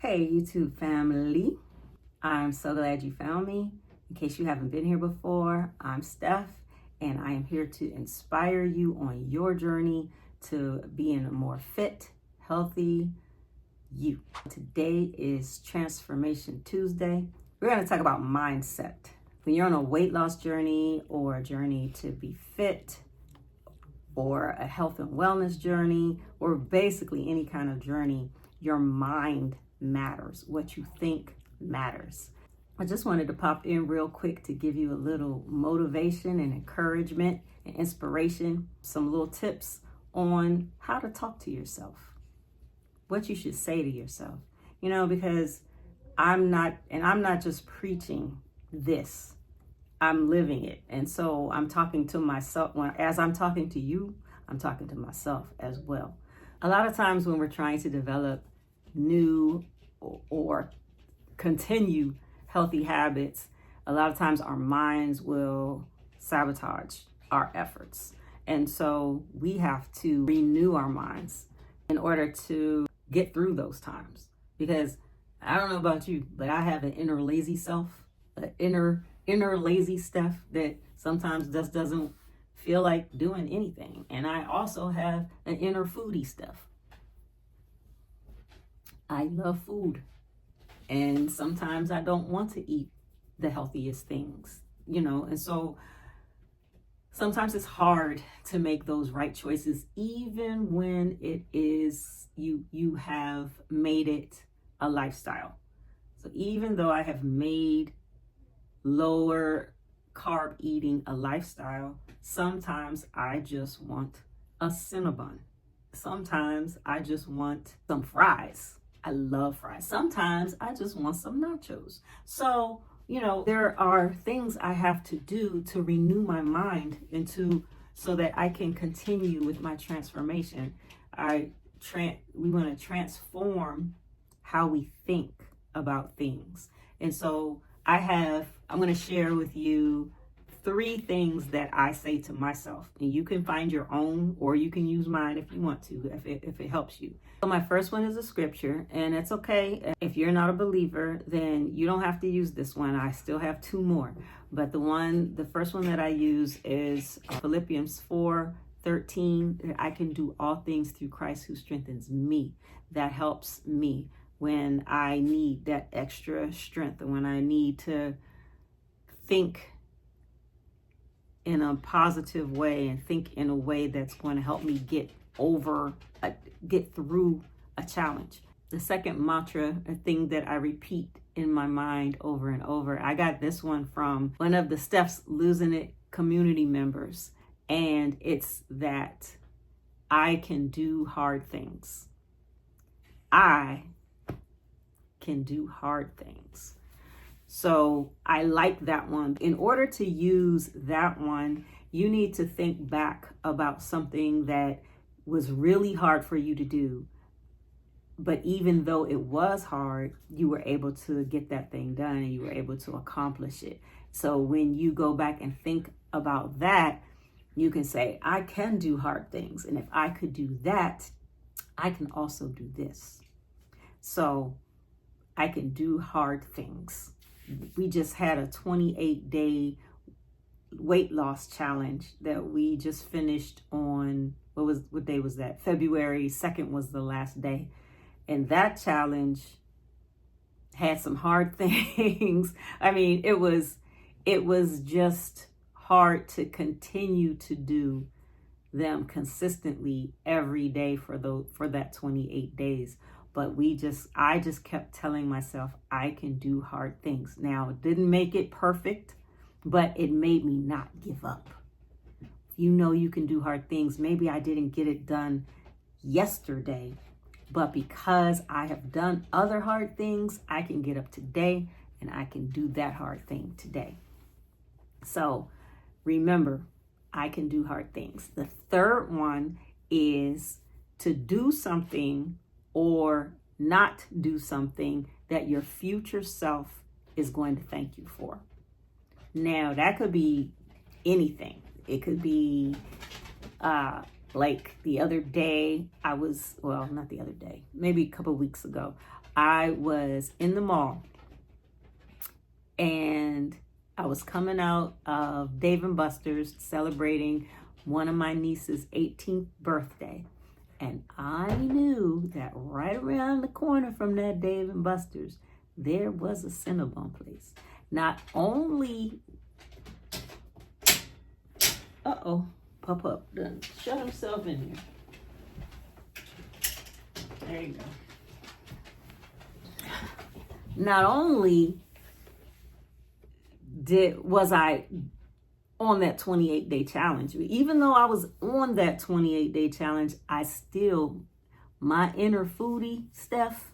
Hey, YouTube family. I'm so glad you found me. In case you haven't been here before, I'm Steph, and I am here to inspire you on your journey to being a more fit, healthy you. Today is Transformation Tuesday. We're going to talk about mindset. When you're on a weight loss journey or a journey to be fit, or a health and wellness journey, or basically any kind of journey, your mind matters. What you think matters. I just wanted to pop in real quick to give you a little motivation and encouragement and inspiration, some little tips on how to talk to yourself, what you should say to yourself. Because I'm not just preaching this, I'm living it. And so I'm talking to myself. As I'm talking to you, I'm talking to myself as well. A lot of times when we're trying to develop new or continue healthy habits, a lot of times our minds will sabotage our efforts. And so we have to renew our minds in order to get through those times. Because I don't know about you, but I have an inner lazy self, an inner lazy stuff that sometimes just doesn't feel like doing anything. And I also have an inner foodie stuff. I love food, and sometimes I don't want to eat the healthiest things, and so sometimes it's hard to make those right choices, even when it is you have made it a lifestyle. So even though I have made lower carb eating a lifestyle, sometimes I just want a Cinnabon. Sometimes I just want some fries. I love fries. Sometimes I just want some nachos. So, there are things I have to do to renew my mind so that I can continue with my transformation. We want to transform how we think about things. And so I'm going to share with you 3 things that I say to myself, and you can find your own, or you can use mine if you want to, if it helps you. So my first one is a scripture, and it's okay. If you're not a believer, then you don't have to use this one. I still have 2 more, but the first one that I use is Philippians 4:13. I can do all things through Christ who strengthens me. That helps me when I need that extra strength, and when I need to think in a positive way and think in a way that's going to help me get through a challenge. The second mantra, a thing that I repeat in my mind over and over, I got this one from one of the Steph's Losing It community members, and it's that I can do hard things. I can do hard things. So I like that one. In order to use that one, you need to think back about something that was really hard for you to do. But even though it was hard, you were able to get that thing done and you were able to accomplish it. So when you go back and think about that, you can say, I can do hard things. And if I could do that, I can also do this. So I can do hard things. We just had a 28-day weight loss challenge that we just finished on, what day was that? February 2nd was the last day. And that challenge had some hard things. I mean, it was just hard to continue to do them consistently every day for that 28 days. But I just kept telling myself, I can do hard things. Now, it didn't make it perfect, but it made me not give up. You can do hard things. Maybe I didn't get it done yesterday, but because I have done other hard things, I can get up today and I can do that hard thing today. So remember, I can do hard things. The third one is to do something or not do something that your future self is going to thank you for. Now, that could be anything. It could be like the other day, not the other day, maybe a couple weeks ago, I was in the mall and I was coming out of Dave & Buster's celebrating one of my niece's 18th birthday. And I knew that right around the corner from that Dave & Buster's, there was a Cinnabon place. Not only, Pop-Up done shut himself in here. There you go. Not only was I on that 28-day challenge, even though I was on that 28-day challenge, I still, my inner foodie Steph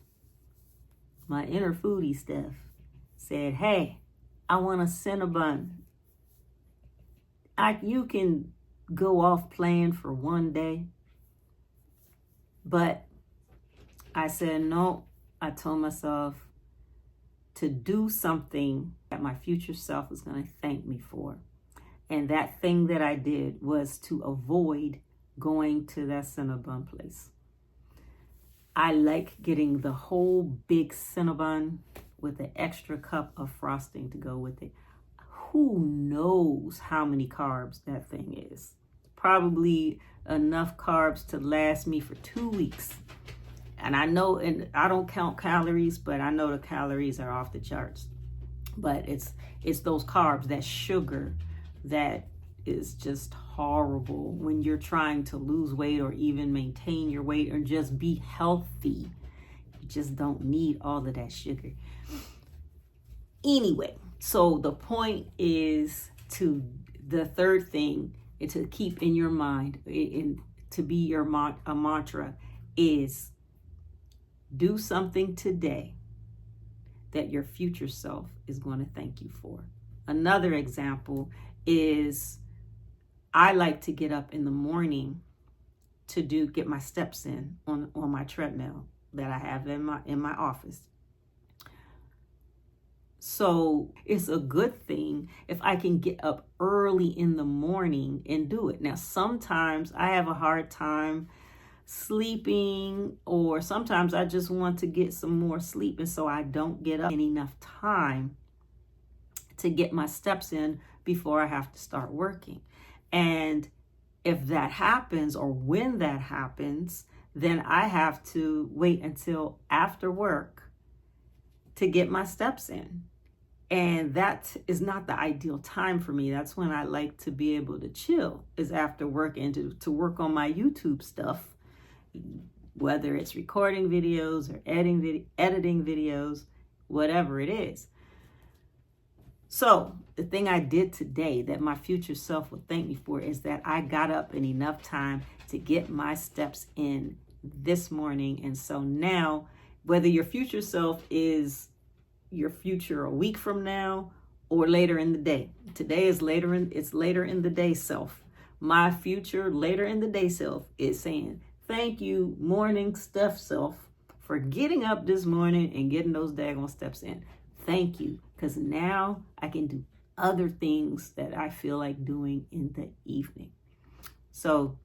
said, hey, I want a Cinnabon. You can go off plan for one day, but I said no. I told myself to do something that my future self was going to thank me for. And that thing that I did was to avoid going to that Cinnabon place. I like getting the whole big Cinnabon with an extra cup of frosting to go with it. Who knows how many carbs that thing is? Probably enough carbs to last me for 2 weeks. And I know, and I don't count calories, but I know the calories are off the charts. But it's those carbs, that sugar, that is just horrible when you're trying to lose weight or even maintain your weight or just be healthy. You just don't need all of that sugar. Anyway, so the point is the third thing to keep in your mind, to be your a mantra, is do something today that your future self is going to thank you for. Another example is I like to get up in the morning to get my steps in on my treadmill that I have in my office. So it's a good thing if I can get up early in the morning and do it. Now, sometimes I have a hard time sleeping, or sometimes I just want to get some more sleep, and so I don't get up in enough time to get my steps in before I have to start working. And if that happens, or when that happens, then I have to wait until after work to get my steps in. And that is not the ideal time for me. That's when I like to be able to chill, is after work, and to work on my YouTube stuff, whether it's recording videos or editing videos, whatever it is. So the thing I did today that my future self will thank me for is that I got up in enough time to get my steps in this morning. And so now, whether your future self is your future a week from now or later in the day, today is later in the day self. My future later in the day self is saying, thank you, morning Steph self, for getting up this morning and getting those daggone steps in. Thank you, because now I can do other things that I feel like doing in the evening. So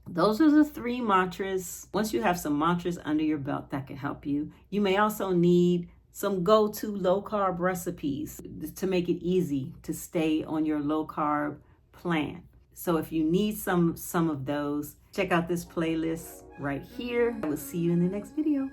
those are the 3 mantras. Once you have some mantras under your belt that can help you, you may also need some go-to low-carb recipes to make it easy to stay on your low-carb plan. So if you need some of those, check out this playlist right here. I will see you in the next video.